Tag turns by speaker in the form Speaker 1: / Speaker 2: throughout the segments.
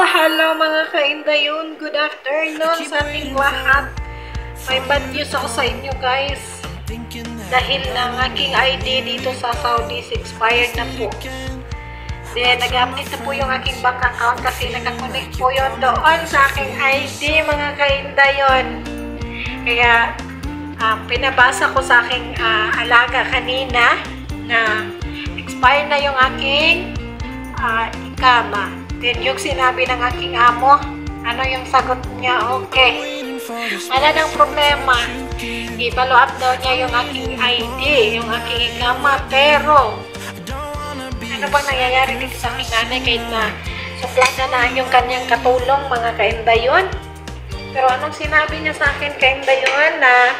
Speaker 1: Hello mga kaindayon, good afternoon sa ating lahat. May bad news ako sa inyo guys. Dahil ng aking ID dito sa Saudi is expired na po. Then nag-update na po yung aking bank account kasi nakakonect po yun doon sa aking ID mga kaindayon. Kaya pinabasa ko sa aking alaga kanina na expired na yung aking ikama. Then yung sinabi ng aking amo, ano yung sagot niya? Okay. Wala nang problema. I-follow up daw niya yung aking ID, yung aking ikama. Pero, ano bang nangyayari dito sa aking nanay kahit na suplada na yung kanyang katulong mga kaindayon? Pero anong sinabi niya sa akin kaindayon na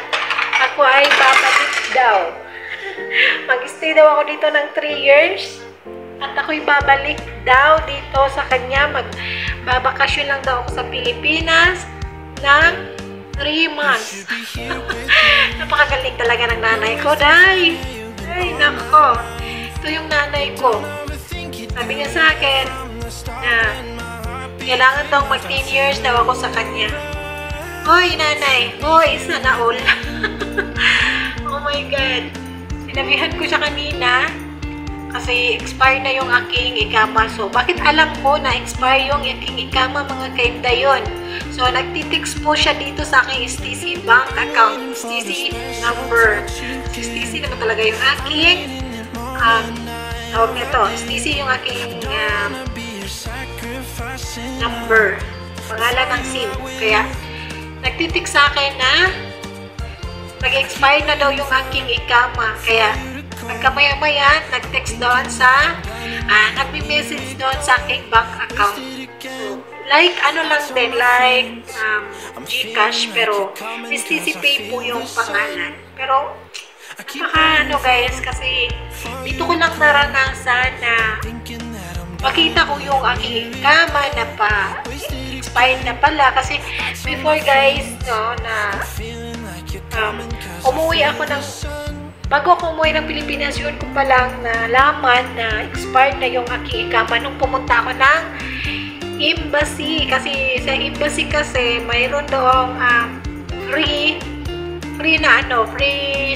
Speaker 1: ako ay babalik daw. Mag-stay daw ako dito ng 3 years. At ako'y babalik daw dito sa kanya. Magbabakasyon lang daw ako sa Pilipinas ng 3 months. Napakagaling talaga ng nanay ko, day. Ay, nako. Ito yung nanay ko. Sabi niya sa akin na kailangan daw mag 10 years daw ako sa kanya. Hoy, nanay. Hoy, sana all. Oh my God. Sinabihan ko siya kanina kasi expired na yung aking ikama. So, bakit alam ko na expire yung aking ikama mga kaindayon? So, nagtitext po siya dito sa aking STC bank account. STC number. STC naman talaga yung aking tawag nito. STC yung aking number. Pangalan ng SIM. Kaya, nagtitext sa akin na nag-expire na daw yung aking ikama. Kaya, pagkamaya-maya, nag-text doon sa, nagme-message doon sa aking bank account. So, like, ano lang din, like, Gcash, pero STC Pay po yung pangalan. Pero, ano guys, kasi dito ko lang naranasan na makita ko yung aking ikama na expired na pala. Kasi, before guys, no, na umuwi ako ng bago ako umuwi ng Pilipinas, yun ko palang nalaman na expired na yung aking ikama nung pumunta ako ng embassy. Kasi sa embassy kasi mayroon doong free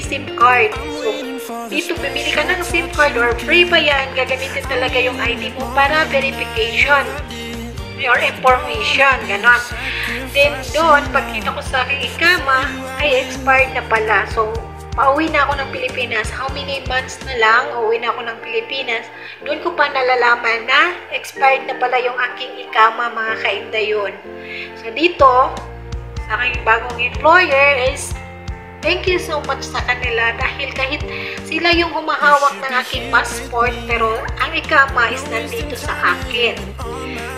Speaker 1: SIM card. So, dito bumili ka ng SIM card or free pa yan, gagamitin talaga yung ID mo para verification or information, ganon. Then doon, pagkita ko sa aking ikama, ay expired na pala. So, pauwi na ako ng Pilipinas. How many months na lang, uuwi na ako ng Pilipinas. Doon ko pa nalalaman na expired na pala yung aking ikama mga kaindayon. So dito, sa aking bagong employer is, thank you so much sa kanila dahil kahit sila yung humahawak ng aking passport, pero ang ikama is nandito sa akin.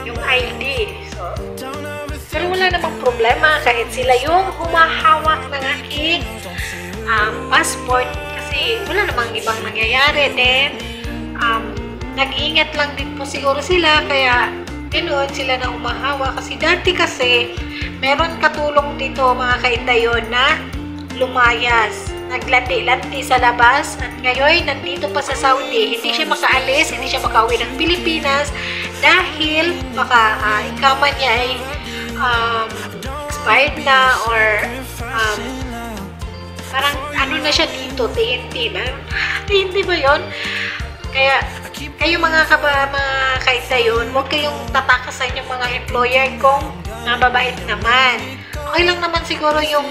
Speaker 1: Yung ID. So, pero wala namang problema kahit sila yung humahawak ng aking passport kasi wala namang ibang nangyayari din. Nag-iingat lang din po siguro sila kaya ganoon sila na umahawa kasi dati kasi meron katulong dito mga kaindayon na lumayas, naglandi-landi sa labas at ngayon nandito pa sa Saudi, hindi siya makaalis, hindi siya makauwi ng Pilipinas dahil baka ikama niya ay expired na or parang ano na siya dito, TNT ba? TNT ba yun? Kaya, kayo mga kaindayon, huwag kayong tataka sa inyong mga employer kung mababait naman. Okay lang naman siguro yung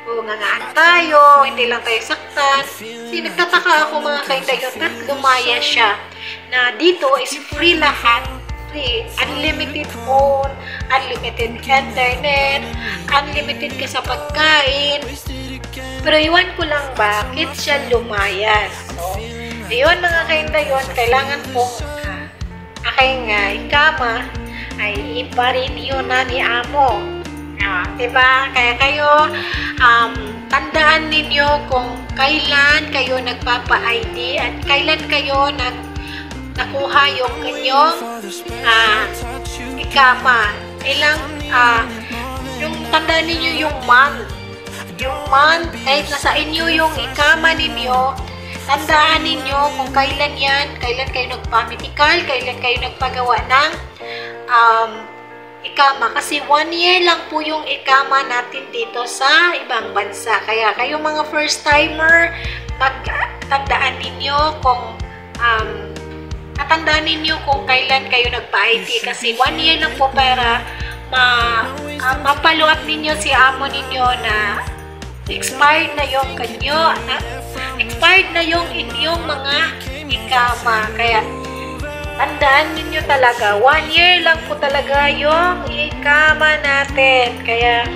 Speaker 1: ngangaan tayo, hindi lang tayo saktan. Kasi nagtataka ako mga kaindayon, ba't lumaya siya? Na dito is free lahat. Free. Unlimited phone, unlimited internet, unlimited ka sa pagkain. Pero iwan ko lang bakit siya lumayas. So, ayun mga kaindayon, kailangan po aking ikama ay ipa-renew na ni amo. Diba? Kaya kayo, tandaan ninyo kung kailan kayo nagpapa-ID at kailan kayo nakuha yung inyong ikama. Yung tandaan ninyo yung month. Yung month, kahit nasa inyo yung ikama ninyo, tandaan ninyo kung kailan yan, kailan kayo nagpa-medical, kailan kayo nagpagawa ng ikama kasi 1 year lang po yung ikama natin dito sa ibang bansa. Kaya kayo mga first timer, magtandaan ninyo kung natandaan ninyo kung kailan kayo nagpa-ID kasi 1 year lang po para mapalo-up ninyo si amo ninyo na expired na yung expired na yung inyong mga ikama. Kaya tandaan ninyo talaga, 1 year lang po talaga yung ikama natin. Kaya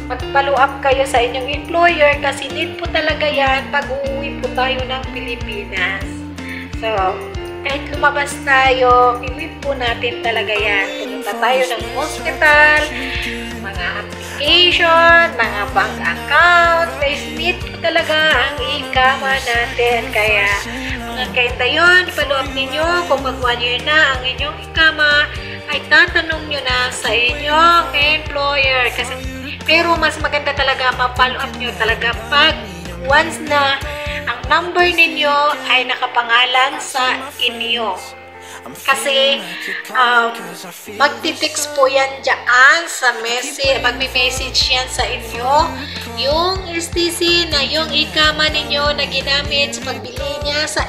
Speaker 1: mag-follow up kayo sa inyong employer kasi need po talaga yan pag uuwi po tayo ng Pilipinas. So, kahit lumabas tayo, need po natin talaga yan. Pumunta tayo ng hospital, mga application, mga bank account, need po talaga ang ikama natin. Kaya, mga yun, follow up ninyo kung mag 1 year na ang inyong ikama, ay tatanong nyo na sa inyong employer. Pero mas maganda talaga ma-follow up nyo talaga pag once na ang number ninyo ay nakapangalan sa inyo. Kasi magti-text po yan dyan sa message, magme-message yan sa inyo yung STC na yung ikama ninyo na ginamit sa pagbili niya sa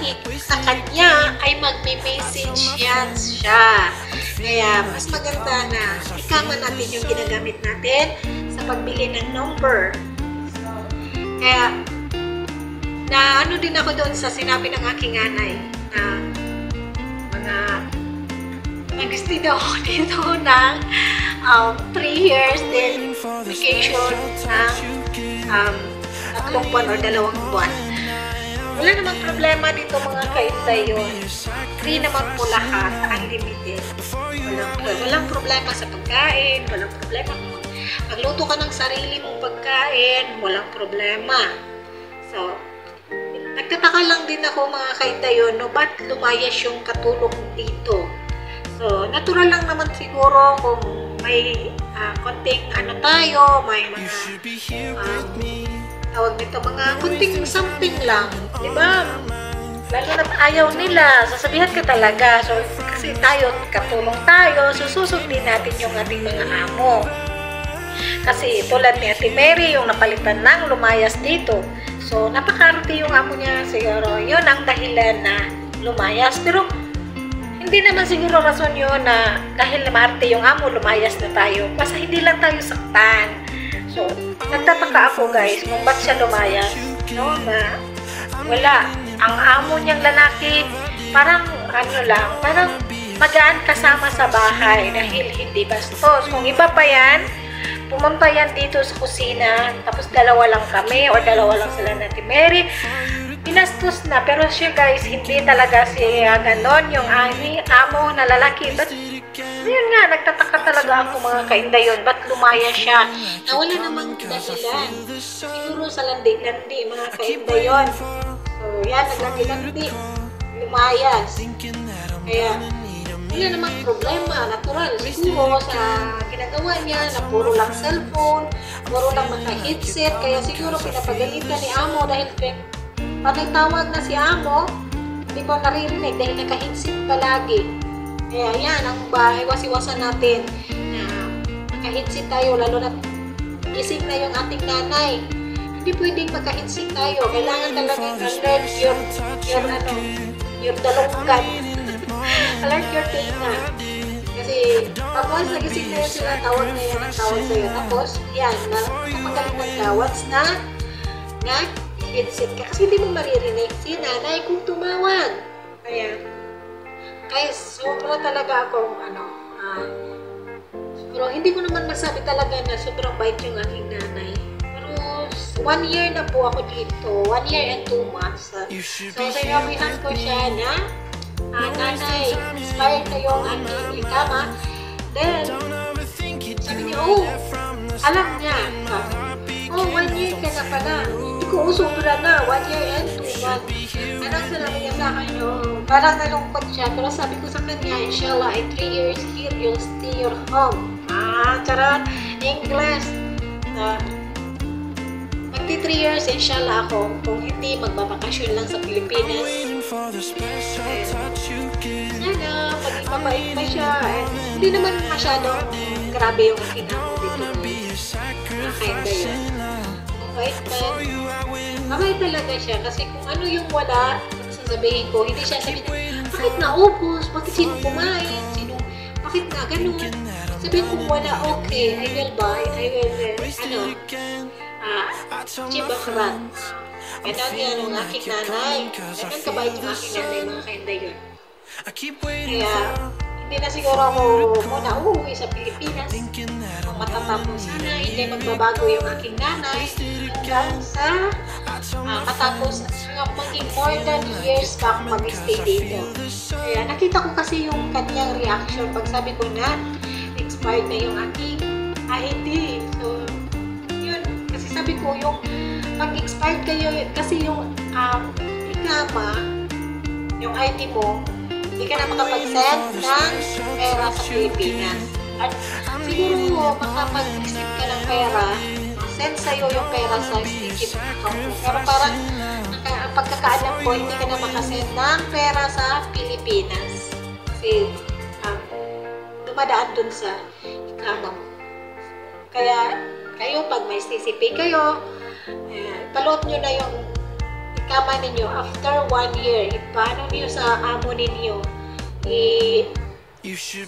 Speaker 1: kanya ay magme-message yan siya. Kaya mas maganda na ikama natin yung ginagamit natin sa pagbili ng number. Kaya na ano din ako doon sa sinabi ng aking nanay na nag-stay daw ako dito ng 3 years din vacation ng 3 buwan or 2 buwan. Wala namang problema dito mga kainday yun. Free naman po lahat, unlimited. Walang problema sa pagkain, walang problema kung magluto ka ng sarili mong pagkain, walang problema. So, nagtataka lang din ako mga kainday yun, no, ba't lumayas yung katulong dito? So, natural lang naman siguro kung may konting ano tayo, may mga tawag nito, mga konting something lang, di ba? Lalo na ayaw nila, sasabihan ka talaga. So, kasi tayo, katulong tayo, susundin natin yung ating mga amo. Kasi tulad ni Ate Mary, yung napalitan ng lumayas dito. So, napakarte yung amo niya siguro. Yun ang dahilan na lumayas. Pero, hindi naman siguro rason yun na dahil marte yung amo, lumayas na tayo. Basta hindi lang tayo saktan. So, nagtataka ako guys kung ba't siya lumayas. No, na wala. Ang amo niyang lalaki, parang ano lang, parang magaan kasama sa bahay dahil hindi bastos. Kung iba pa yan, pumunta yan dito sa kusina, tapos dalawa lang kami o dalawa lang sila na Ate Mary. Pinastos na, pero siya guys, hindi talaga siya ganon yung amo na lalaki. But, yun nga, nagtataka talaga ako mga kainday yun. Ba't lumaya siya? Na wala namang dahilan. Siguro sa landi-landi, mga kainday yun. So, yan, naglandi-landi. Lumayas. Kaya, wala namang problema. Natural. Siguro sa ginagawa niya, na puro lang cellphone, puro lang maka-headset. Kaya siguro pinapagalitan ni amo dahil pag nagtawag na si amo, hindi ko naririnig dahil naka-headset palagi. Kaya yan, ang iwas-iwasan natin na naka-headset tayo, lalo na gising na yung ating nanay. Hindi pwedeng maka-headset tayo. Kailangan talagang alert your dalunggan. Alert your tenga. Kasi pag once nagising na yun sila, tawag na yan ang tawag sa'yo. Tapos, yan, napagalingan ka. Once na headset ka. Kasi hindi mo maririnig si nanay kung tumawag. Kaya sobra talaga akong pero hindi ko naman masabi talaga na sobrang bait yung aking nanay. Pero 1 year na po ako dito. 1 year and 2 months. So, sinabihan ko siya na nanay, expired na yung aking ikama. Then, sabi niya, alam niya. 1 year ka na pala. Sobra na, 1 year and 2 months. Anong sinabi niya sa akin, parang nalungkot siya, pero sabi ko sa kanya, inshallah, 3 years here, you'll stay your home. Charot, English. Magti 3 years, inshallah ako. Kung hindi, magbabakasyon lang sa Pilipinas. Sana, mabait pa siya. Hindi naman masyadong grabe yung aking amo dito. Nakakenda yun. Mabait man. Mabait talaga siya kasi kung ano yung wala, sasabihin ko, hindi siya sabihin, bakit naubos? Bakit sino kumain? Bakit na ganun? Sabihin ko wala, okay, I will buy, chibakrat. Ganun yan ang aking nanay. Ganun kabait yung aking nanay, mga kainday yun. Kaya, hindi na siguro ako muna uuwi sa Pilipinas. Kung matatapos sana, hindi magbabago yung aking nanay hanggang sa matapos maging more than years pa ako mag-stay dito. Kaya nakita ko kasi yung kanyang reaction pag sabi ko na expired na yung aking ID. So, yun. Kasi sabi ko yung pag-expired kayo, kasi yung ikama, yung ID mo, hindi ka na makapag-send ng pera sa Pilipinas. At siguro makapag-receive ka ng pera, send sa'yo yung pera sa sticky account mo. Pero parang ang pagkakaalam ko, hindi ka na makasend ng pera sa Pilipinas. Kasi dumadaan dun sa ikama mo. Kaya kayo, pag may CCP kayo, palot nyo na yung ikama ninyo after 1 year. Paano nyo sa amo ninyo?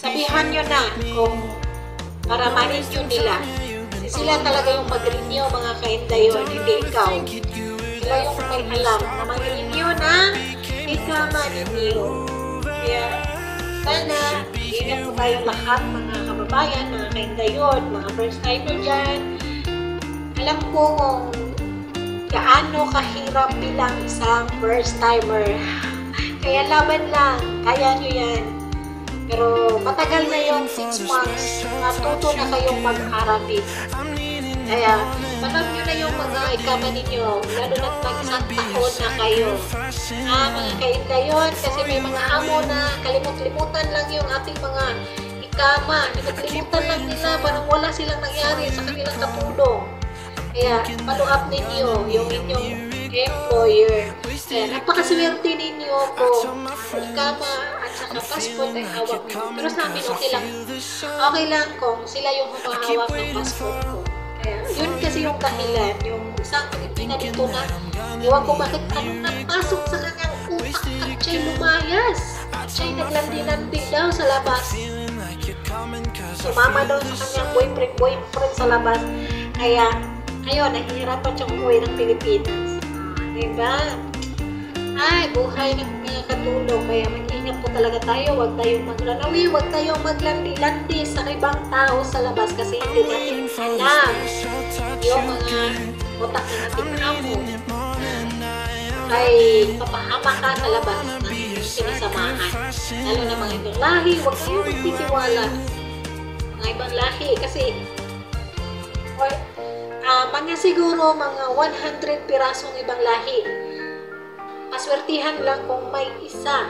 Speaker 1: Sabihan nyo na kung para ma-renew nila. Sila talaga yung mag-renew, mga kaindayon, hindi ikaw. Sila yung may alam na mag-renew ng ikama ninyo. Kaya sana, ingat po tayo lahat, mga kababayan, mga kaindayon, mga first timer dyan. Alam ko kung gaano kahirap bilang isang first timer. Kaya laban lang, kaya nyo yan. Pero matagal na yung 6 months, natuto na kayong mag-Arabic. Kaya, tanong nyo na yung mga ikama ninyo, lalo na mag-isang taon na kayo. Mga kaindayon, kasi may mga amo na kalimut-limutan lang yung ating mga ikama. Nakalimutan lang nila, parang wala silang nangyari sa kanilang katulong. Kaya, follow up ninyo yung inyong employer. Kaya, napakaswerte ninyo kung ikama at saka passport ay hawak nyo. Pero sa amin, okay lang. Okay lang kung sila yung humahawak ng passport ko. Kaya, yun kasi yung dahilan. Yung isang Pilipina dito na, iwan ko bakit anong napasok sa kanyang utak at siya'y lumayas. Siya'y naglandi-landi daw sa labas. Sumama daw sa kanyang boyfriend sa labas. Kaya, ayun, nahihirapan siyang umuwi ng Pilipinas. Diba? Ay, buhay ng mga katulong. Kaya mag-ingat po talaga tayo. Huwag tayong maglalawi. Huwag tayong maglandi-landi sa ibang tao sa labas kasi hindi natin alam yung mga utak na natin amo. Ay, papahama ka sa labas ng sinasamahan. Lalo na mga ibang lahi. Huwag tayong magtitiwala. Mga ibang lahi kasi mga siguro mga 100 pirasong ibang lahi. Maswertihan lang kung may isa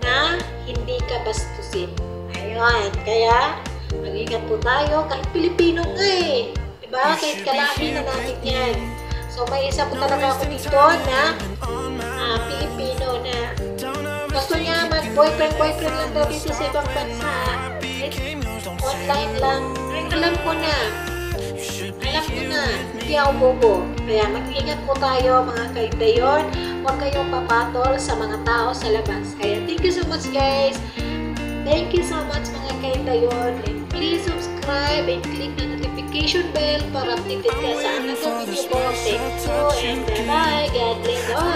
Speaker 1: na hindi ka bastusin. Ayun, kaya mag-ingat po tayo kahit Pilipino nga eh. Diba? Kahit kalahi na natin yan. So may isa po talaga ako dito na Pilipino na gusto niya mag-boyfriend lang daw dito sa ibang bansa. Online lang. Ay, alam ko na, hindi ako bobo. Kaya mag-ingat po tayo, mga kaindayon. Huwag kayong papatol sa mga tao sa labas. Kaya thank you so much, guys. Thank you so much, mga kaindayon. And please subscribe and click the notification bell para updated ka sa another video ko. Thank you and bye-bye. God bless all.